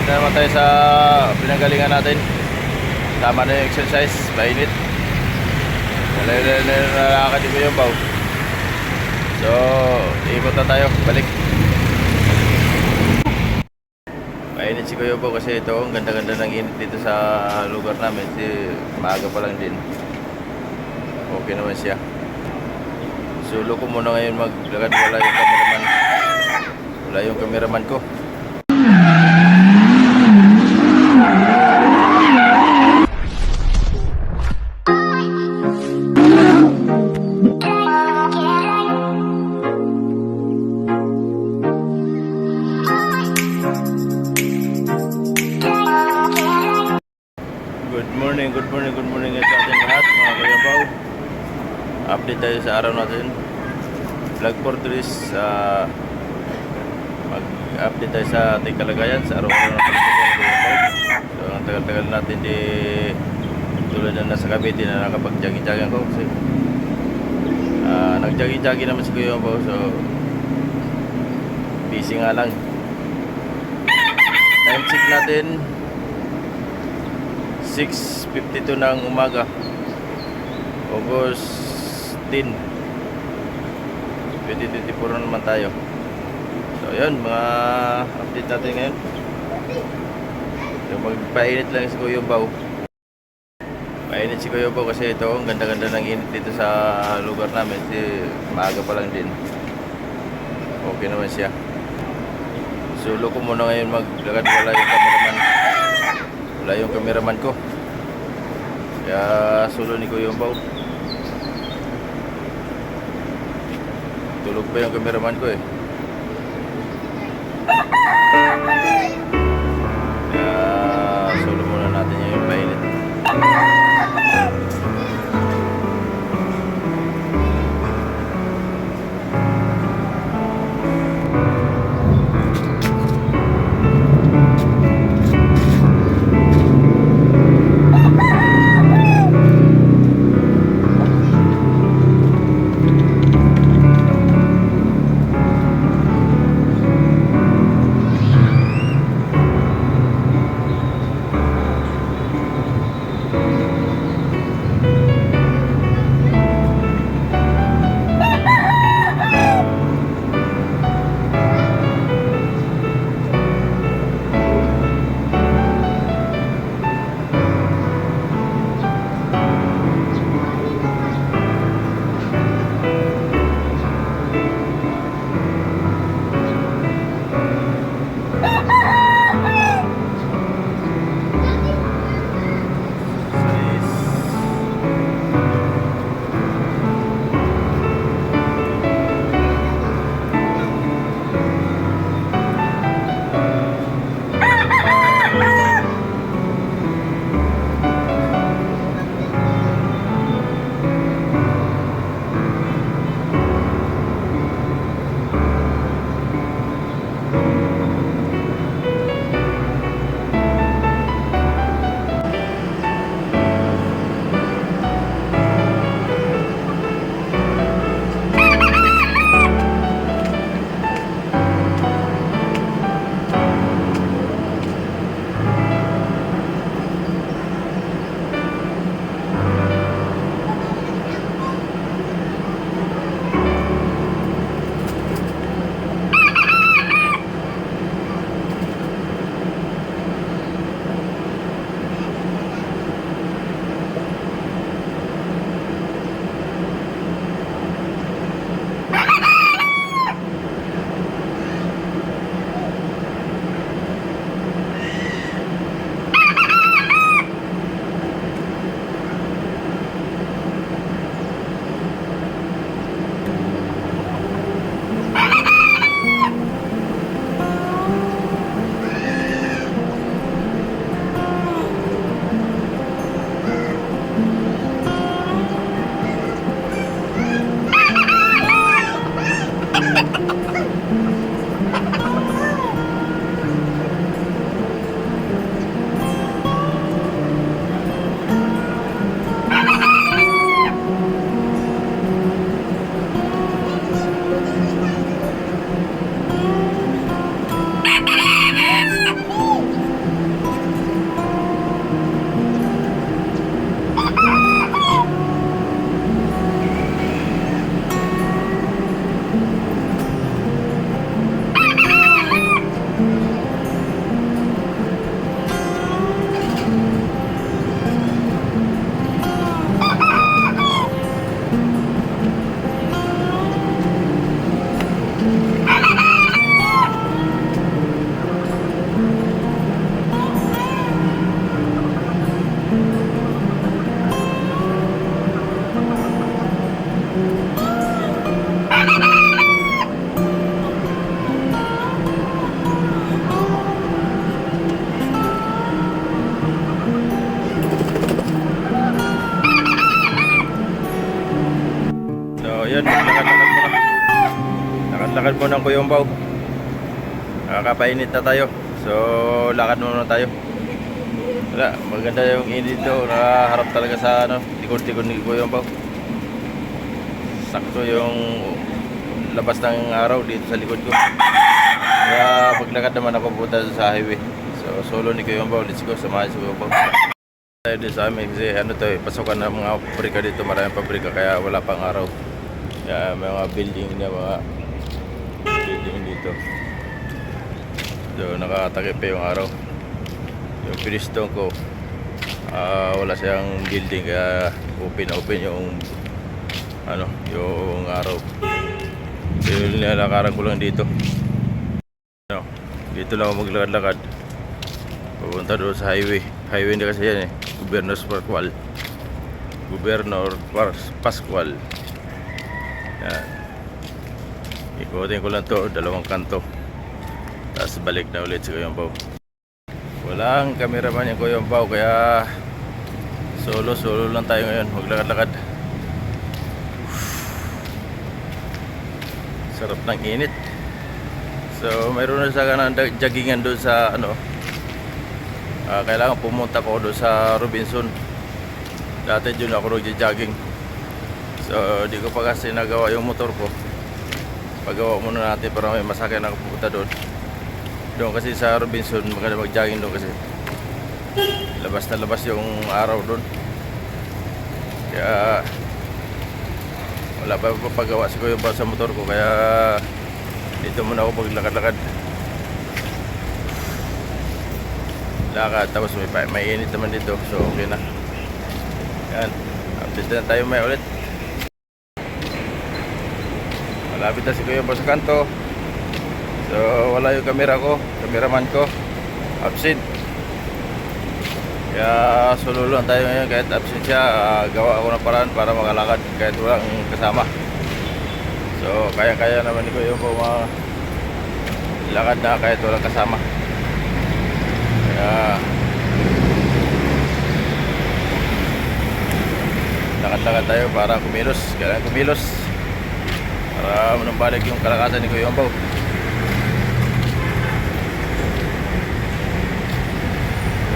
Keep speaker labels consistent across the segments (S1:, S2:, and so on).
S1: Dito naman tayo sa pinanggalingan natin. Tama na yung exercise, mainit. Nalalakad ko yung baw. So, ikot na tayo, balik. Mainit si Kuya Baw kasi ito, ang ganda-ganda ng init dito sa lugar namin. Maaga pa lang din. Okay naman siya. Sulo ko muna ngayon maglakad. Wala yung cameraman ko. Good morning sa ating lahat mga Kuya Baw. Update tayo sa araw natin. Vlog for today, mag-update tayo sa ating kalagayan sa araw-araw natin sa Kuya Baw. So ang tagal-tagal natin tulad na nasa Cavite na nakapag-jogging ko kasi nag-jogging naman si Kuya Baw, so busy nga lang. Time check natin 6:52 ng umaga, August 10, 2024 na naman tayo. So yun, mga update natin ngayon. So magpainit lang si Kuya Baw. Mainit si Kuya Baw kasi ito, ang ganda-ganda ng init dito sa lugar namin. Maaga pa lang din. Okay naman siya. Sulo ko muna ngayon maglakad. Wala yung cameraman ko. Kaya sulo ni Kuya Baw. Tulog pa yung cameraman ko eh. Kaya sulo muna natin yung mainit. mo ng Kuyombaw. Kakapainit na tayo. So lakad muna tayo. Wala, maganda yung init dito. Nakaharap talaga sa ano, tikod-tikod ni Kuyombaw. Sakto yung labas ng araw dito sa likod ko. Kaya paglakad naman ako punta sa highway. So solo ni Kuyombaw, let's go, samahan si Kuyombaw. Tayo din sa amin kasi ano to, pasukan ng mga pabrika dito, maraming pabrika kaya wala pang araw. Kaya may mga building na mga building dito. So nakatakip pa yung araw. Yung pinistong ko wala siyang building kaya open yung ano, yung araw. So yun, nilalakaran ko lang dito. Ano, dito lang ako maglakad-lakad. Pupunta doon sa highway. Highway na kasi yan eh. Governor Pascual. Yan. Ikutin ko lang to, dalawang kanto. Tapos balik na ulit sa Kuyombaw. Walang cameraman yung Kuyombaw kaya solo lang tayo ngayon. Maglakad-lakad. Sarap ng init. So mayroon na sa kanang joggingan doon sa ano. Kailangan pumunta ko doon sa Robinson. Dati doon ako nag-jogging. So di ko pa kasi nagawa yung motor ko. Pagawa muna natin para may masakyan na pupunta doon. Doon kasi sa Robinson maganda mag-jogging doon kasi labas na labas yung araw doon. Kaya wala pa pagawa si Kuya sa motor ko kaya dito muna ako maglakad-lakad. Lakad tapos may init naman dito so okay na. Yan, update na tayo may ulit. Malapit na si Kuya sa kanto. So wala yung cameraman ko absent. Kaya solo lang tayo ngayon kahit absent siya. Gawa ako ng paraan para makalakad kahit walang kasama. So kaya naman ni Kuya po lakad na kahit walang kasama. Kaya lakad-lakad tayo para kumilos. Kailangan kumilos para manumbalik yung kalakasan ni Kuya Ombaw.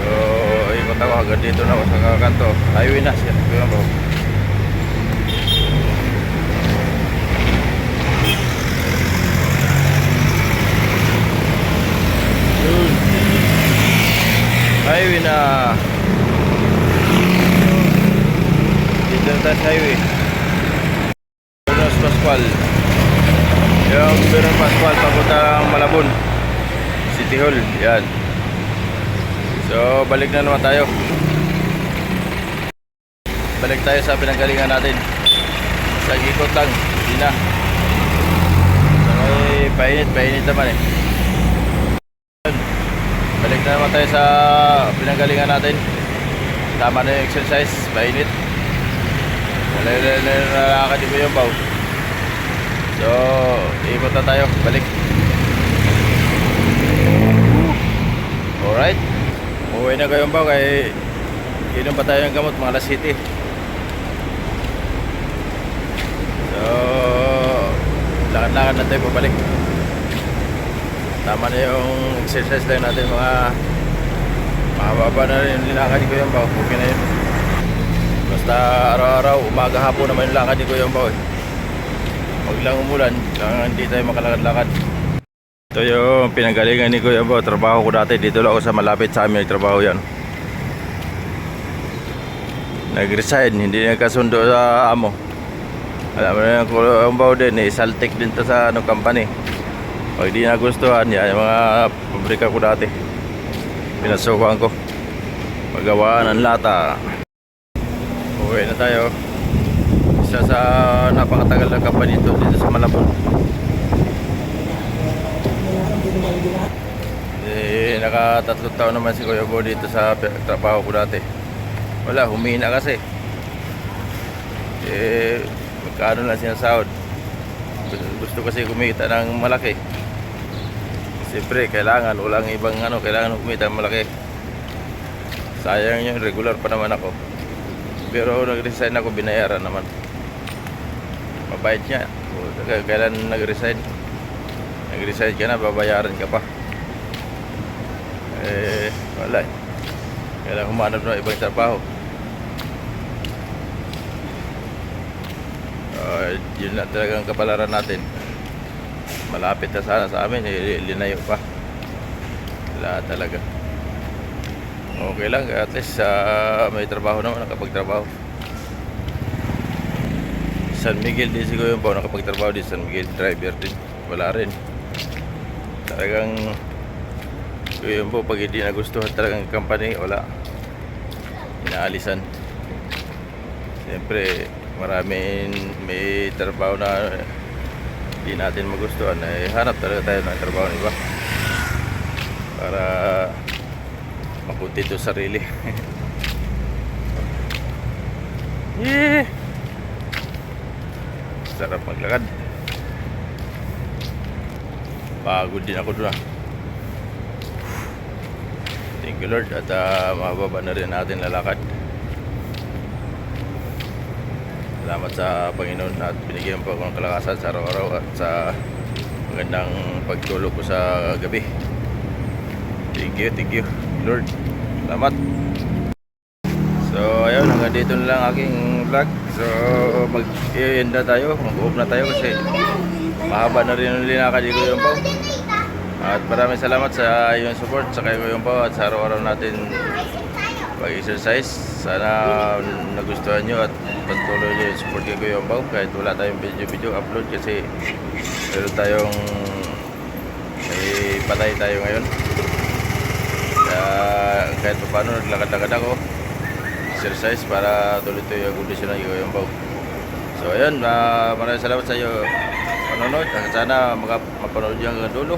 S1: So ikot ako hanggang dito na ako sa kanto. Highway na siya Kuya Ombaw. Highway na. Dito na tayo sa highway. Governor Pascual. Yung Governor Pascual papuntang Malabon City Hall. Yan. So balik na naman tayo. Balik tayo sa pinanggalingan natin. Sa ikot lang. Hindi na. So may painit naman eh. Balik na naman tayo sa pinanggalingan natin. Tama na yung exercise, painit. Nalalakad ko yung baw. So, ikot na tayo, balik. Alright. Uwi na kayong baw kay inom pa tayo ng gamot mga alas 7. So, lakad-lakad na tayo pabalik. Tama na yung exercise lang natin mga baba na rin yung nilakad ko yung baw. Okay na yun. Basta araw-araw, umaga hapon naman yung lakad ko yung baw. Huwag lang umulan, lang hindi tayo makalakad-lakad. Ito yung pinanggalingan ni Kuya Ombaw. Trabaho ko dati, dito lang ako sa malapit sa amin nagtrabaho yan. Nag-resign, hindi nagkasundo sa amo. Alam mo na yung Kuya Ombaw din, Saltic din to sa company. Pag di nagustuhan yan, yung mga pabrika ko dati pinasukan ko paggawaan ng lata. Uwi na tayo. Isa sa napakatagal na company dito sa Malabon. Naka 3 taon naman si Kuya Bo dito sa trabaho ko dati. Wala, humina kasi magkano lang sinasahod. Gusto kasi kumita ng malaki. Siyempre kailangan walang ibang kailangan kumita ng malaki. Sayang yun, regular pa naman ako. Pero nag-resign ako, binayaran naman. Mabait niya. Kailan nag-resign? nag-resign ka na, babayaran ka pa. Eh, wala eh. Kailangan humanap ng ibang trabaho. Yun na talagang kapalaran natin. Malapit na sana sa amin, linayo pa. Wala talaga. Okay lang, at least may trabaho naman, nakapagtrabaho. San Miguel din siguro yung nakapagtrabaho din. San Miguel driver din, wala rin. Talagang yun po, pag hindi nagustuhan talagang company, wala, inaalisan. Siyempre maraming may trabaho na hindi natin magustuhan, eh hanap talaga tayo ng trabaho ng iba para makunti ito sarili. Yeah, sarap maglakad. Pagod din ako doon. Thank you Lord, at mababa na rin natin lalakad. Salamat sa Panginoon at binigyan po ako ng kalakasan sa araw-araw at sa magandang pagtulog ko sa gabi. Thank you Lord. Salamat. So ayun, hanggang dito na lang aking vlog. So mag-end na tayo, mag-off na tayo kasi mahaba na rin ang linakad ko yung po. At maraming salamat sa iyong support sa kayo yung po at sa araw-araw natin pag-exercise. Sana nagustuhan nyo at patuloy nyo yung support kay yung po kahit wala tayong video upload kasi meron tayong may patay tayo ngayon. Kaya kahit pa paano naglakad-lakad ako, exercise para tuloy-tuloy yung kondisyon ng yung po. So ayun, maraming salamat sa iyo panonood. Sana mapanood nyo hanggang dulo.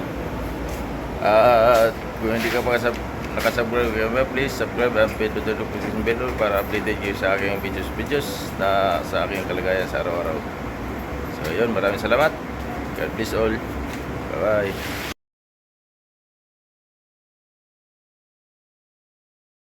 S1: At kung hindi ka pa nakasubscribe, please subscribe and pindutin ang notification bell para updated kayo sa aking videos na sa aking kalagayan sa araw-araw. So yun, maraming salamat. God bless all. Bye bye.